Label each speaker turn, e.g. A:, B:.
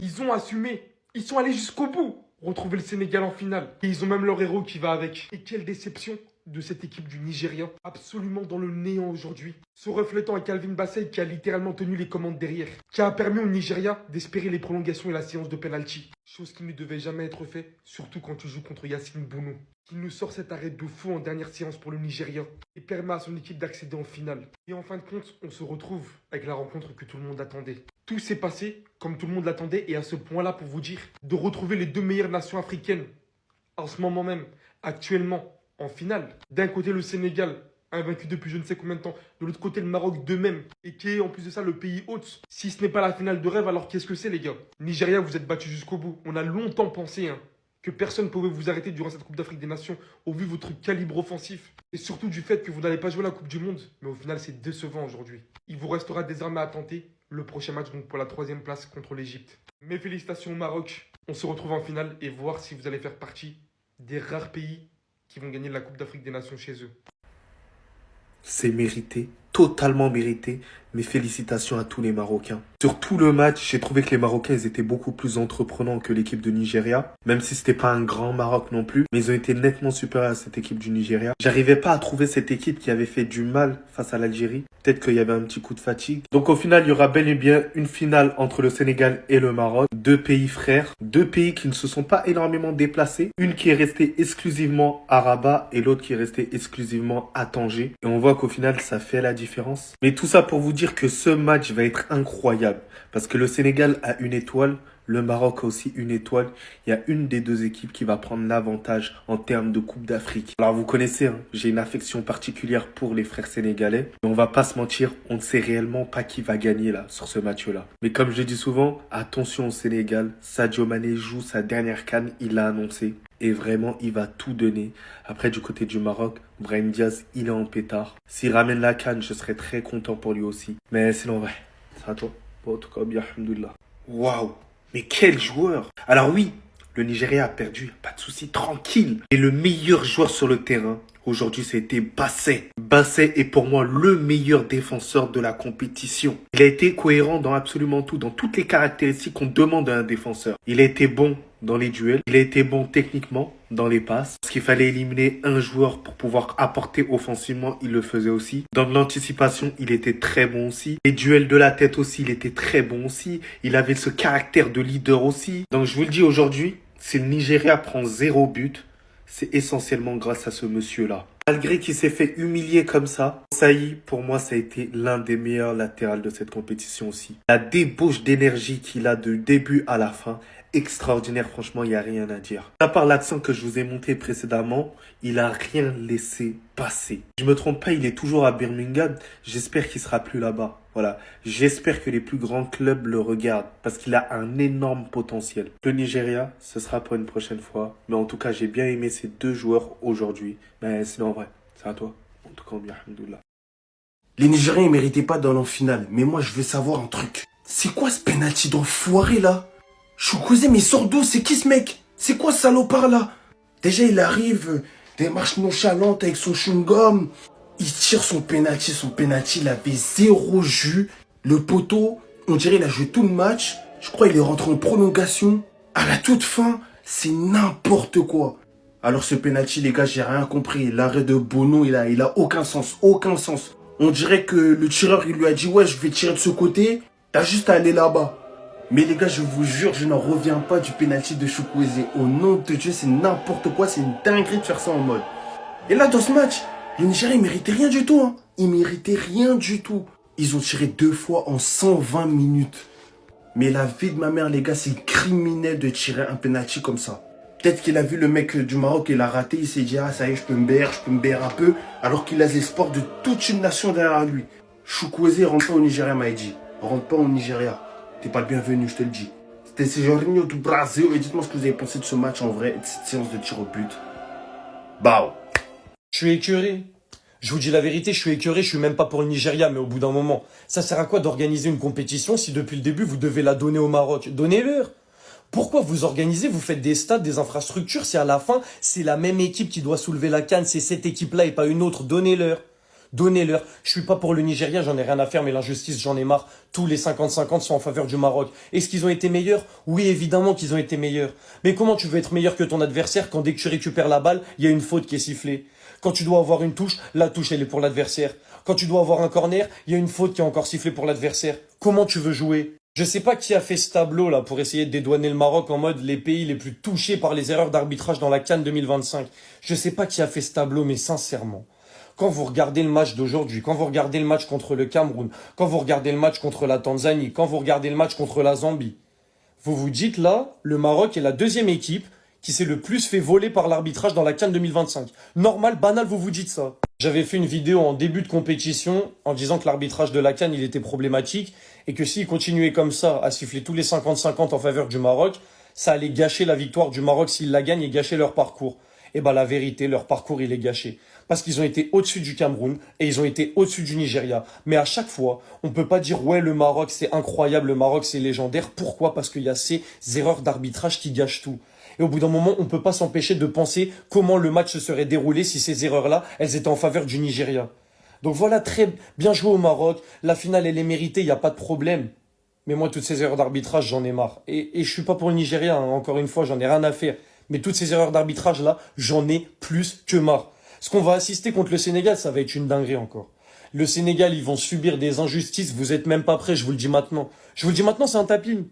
A: Ils ont assumé. Ils sont allés jusqu'au bout. Retrouver le Sénégal en finale. Et ils ont même leur héros qui va avec. Et quelle déception de cette équipe du Nigeria. Absolument dans le néant aujourd'hui. Se reflétant à Calvin Bassey qui a littéralement tenu les commandes derrière. Qui a permis au Nigeria d'espérer les prolongations et la séance de penalty. Chose qui ne devait jamais être faite. Surtout quand tu joues contre Yacine Bounou. Qui nous sort cet arrêt de fou en dernière séance pour le Nigeria. Et permet à son équipe d'accéder en finale. Et en fin de compte, on se retrouve avec la rencontre que tout le monde attendait. Tout s'est passé comme tout le monde l'attendait et à ce point-là pour vous dire de retrouver les deux meilleures nations africaines en ce moment même, actuellement, en finale. D'un côté le Sénégal, invaincu depuis je ne sais combien de temps. De l'autre côté le Maroc d'eux-mêmes et qui est en plus de ça le pays hôte. Si ce n'est pas la finale de rêve, alors qu'est-ce que c'est les gars? Nigeria, vous êtes battus jusqu'au bout. On a longtemps pensé que personne ne pouvait vous arrêter durant cette Coupe d'Afrique des Nations au vu de votre calibre offensif. Et surtout du fait que vous n'allez pas jouer la Coupe du Monde. Mais au final c'est décevant aujourd'hui. Il vous restera désormais à tenter le prochain match donc pour la 3e place contre l'Égypte. Mes félicitations au Maroc. On se retrouve en finale et voir si vous allez faire partie des rares pays qui vont gagner la Coupe d'Afrique des Nations chez eux.
B: C'est mérité, totalement mérité. Mes félicitations à tous les Marocains. Sur tout le match, j'ai trouvé que les Marocains ils étaient beaucoup plus entreprenants que l'équipe de Nigeria. Même si c'était pas un grand Maroc non plus. Mais ils ont été nettement supérieurs à cette équipe du Nigeria. J'arrivais pas à trouver cette équipe qui avait fait du mal face à l'Algérie. Peut-être qu'il y avait un petit coup de fatigue. Donc au final, il y aura bel et bien une finale entre le Sénégal et le Maroc. Deux pays frères. Deux pays qui ne se sont pas énormément déplacés. Une qui est restée exclusivement à Rabat et l'autre qui est restée exclusivement à Tanger. Et on voit qu'au final, ça fait la différence. Mais tout ça pour vous dire que ce match va être incroyable. Parce que le Sénégal a une étoile. Le Maroc a aussi une étoile. Il y a une des deux équipes qui va prendre l'avantage en termes de Coupe d'Afrique. Alors vous connaissez, j'ai une affection particulière pour les frères sénégalais. Mais on va pas se mentir, on ne sait réellement pas qui va gagner là sur ce match-là. Mais comme je dis souvent, attention au Sénégal. Sadio Mané joue sa dernière CAN, il l'a annoncé. Et vraiment, il va tout donner. Après, du côté du Maroc, Brahim Diaz, il est en pétard. S'il ramène la CAN, je serais très content pour lui aussi. Mais sinon, ouais, c'est à toi. Bon, en tout cas, bien, alhamdoulilah. Waouh! Mais quel joueur! Alors oui, le Nigeria a perdu, pas de souci, tranquille. Et le meilleur joueur sur le terrain, aujourd'hui, c'était Bassey. Bassey est pour moi le meilleur défenseur de la compétition. Il a été cohérent dans absolument tout, dans toutes les caractéristiques qu'on demande à un défenseur. Il a été bon dans les duels, il a été bon techniquement dans les passes. Parce qu'il fallait éliminer un joueur pour pouvoir apporter offensivement, il le faisait aussi. Dans l'anticipation, il était très bon aussi. Les duels de la tête aussi, il était très bon aussi. Il avait ce caractère de leader aussi. Donc je vous le dis aujourd'hui, si le Nigeria prend 0 but, c'est essentiellement grâce à ce monsieur-là. Malgré qu'il s'est fait humilier comme ça, Saï, pour moi, ça a été l'un des meilleurs latérales de cette compétition aussi. La débauche d'énergie qu'il a de début à la fin, extraordinaire, franchement, il n'y a rien à dire. À part l'accent que je vous ai montré précédemment, il a rien laissé passer. Je me trompe pas, il est toujours à Birmingham. J'espère qu'il sera plus là-bas. Voilà. J'espère que les plus grands clubs le regardent parce qu'il a un énorme potentiel. Le Nigeria, ce sera pour une prochaine fois. Mais en tout cas, j'ai bien aimé ces deux joueurs aujourd'hui. Mais sinon, en vrai, c'est à toi. En tout cas, bien, alhamdoulilah.
C: Les Nigériens, ils méritaient pas d'aller en finale. Mais moi, je veux savoir un truc. C'est quoi ce penalty d'enfoiré, là? Choukouzé, mais il sort d'où? C'est qui ce mec? C'est quoi ce salopard, là? Déjà, il arrive, démarche nonchalante avec son chewing-gum. Il tire son penalty. Son penalty, il avait 0 jus. Le poteau, on dirait il a joué tout le match. Je crois qu'il est rentré en prolongation. À la toute fin, c'est n'importe quoi. Alors ce penalty, les gars, j'ai rien compris. L'arrêt de Bono, il a aucun sens. Aucun sens. On dirait que le tireur, il lui a dit, ouais, je vais tirer de ce côté. T'as juste à aller là-bas. Mais les gars, je vous jure, je n'en reviens pas du penalty de Chukwueze. Au nom de Dieu, c'est n'importe quoi. C'est une dinguerie de faire ça en mode. Et là, dans ce match, le Nigeria, il méritait rien du tout. Il méritait rien du tout. Ils ont tiré 2 fois en 120 minutes. Mais la vie de ma mère, les gars, c'est criminel de tirer un penalty comme ça. Peut-être qu'il a vu le mec du Maroc, il a raté. Il s'est dit, ah, ça y est, je peux me baire un peu. Alors qu'il a l'espoir de toute une nation derrière lui. Chukwueze, rentre pas au Nigeria, m'a dit. Rentre pas au Nigeria. T'es pas le bienvenu, je te le dis. C'était Jorginho du Brasil. Et dites-moi ce que vous avez pensé de ce match en vrai et de cette séance de tir au but. Bao.
D: Je suis écœuré. Je vous dis la vérité, je suis écœuré, je suis même pas pour le Nigeria, mais au bout d'un moment, ça sert à quoi d'organiser une compétition si depuis le début vous devez la donner au Maroc? Donnez-leur. Pourquoi vous organisez, vous faites des stades, des infrastructures, si à la fin, c'est la même équipe qui doit soulever la CAN, c'est cette équipe-là et pas une autre, donnez-leur. Donnez-leur. Je suis pas pour le Nigeria, j'en ai rien à faire, mais l'injustice, j'en ai marre. Tous les 50-50 sont en faveur du Maroc. Est-ce qu'ils ont été meilleurs? Oui, évidemment qu'ils ont été meilleurs. Mais comment tu veux être meilleur que ton adversaire quand dès que tu récupères la balle, il y a une faute qui est sifflée? Quand tu dois avoir une touche, la touche, elle est pour l'adversaire. Quand tu dois avoir un corner, il y a une faute qui est encore sifflée pour l'adversaire. Comment tu veux jouer? Je sais pas qui a fait ce tableau là pour essayer de dédouaner le Maroc en mode les pays les plus touchés par les erreurs d'arbitrage dans la CAN 2025. Je sais pas qui a fait ce tableau, mais sincèrement, quand vous regardez le match d'aujourd'hui, quand vous regardez le match contre le Cameroun, quand vous regardez le match contre la Tanzanie, quand vous regardez le match contre la Zambie, vous vous dites là, le Maroc est la deuxième équipe qui s'est le plus fait voler par l'arbitrage dans la CAN 2025. Normal, banal, vous vous dites ça. J'avais fait une vidéo en début de compétition en disant que l'arbitrage de la CAN, il était problématique et que s'il continuait comme ça à siffler tous les 50-50 en faveur du Maroc, ça allait gâcher la victoire du Maroc s'ils la gagnent et gâcher leur parcours. Et ben la vérité, leur parcours, il est gâché. Parce qu'ils ont été au-dessus du Cameroun et ils ont été au-dessus du Nigeria. Mais à chaque fois, on peut pas dire ouais, le Maroc, c'est incroyable, le Maroc, c'est légendaire. Pourquoi? Parce qu'il y a ces erreurs d'arbitrage qui gâchent tout. Et au bout d'un moment, on peut pas s'empêcher de penser comment le match se serait déroulé si ces erreurs-là, elles étaient en faveur du Nigeria. Donc voilà, très bien joué au Maroc. La finale, elle est méritée, il n'y a pas de problème. Mais moi, toutes ces erreurs d'arbitrage, j'en ai marre. Et je suis pas pour le Nigeria, hein. Encore une fois, j'en ai rien à faire. Mais toutes ces erreurs d'arbitrage-là, j'en ai plus que marre. Ce qu'on va assister contre le Sénégal, ça va être une dinguerie encore. Le Sénégal, ils vont subir des injustices, vous êtes même pas prêts, je vous le dis maintenant. Je vous le dis maintenant, c'est un tapis.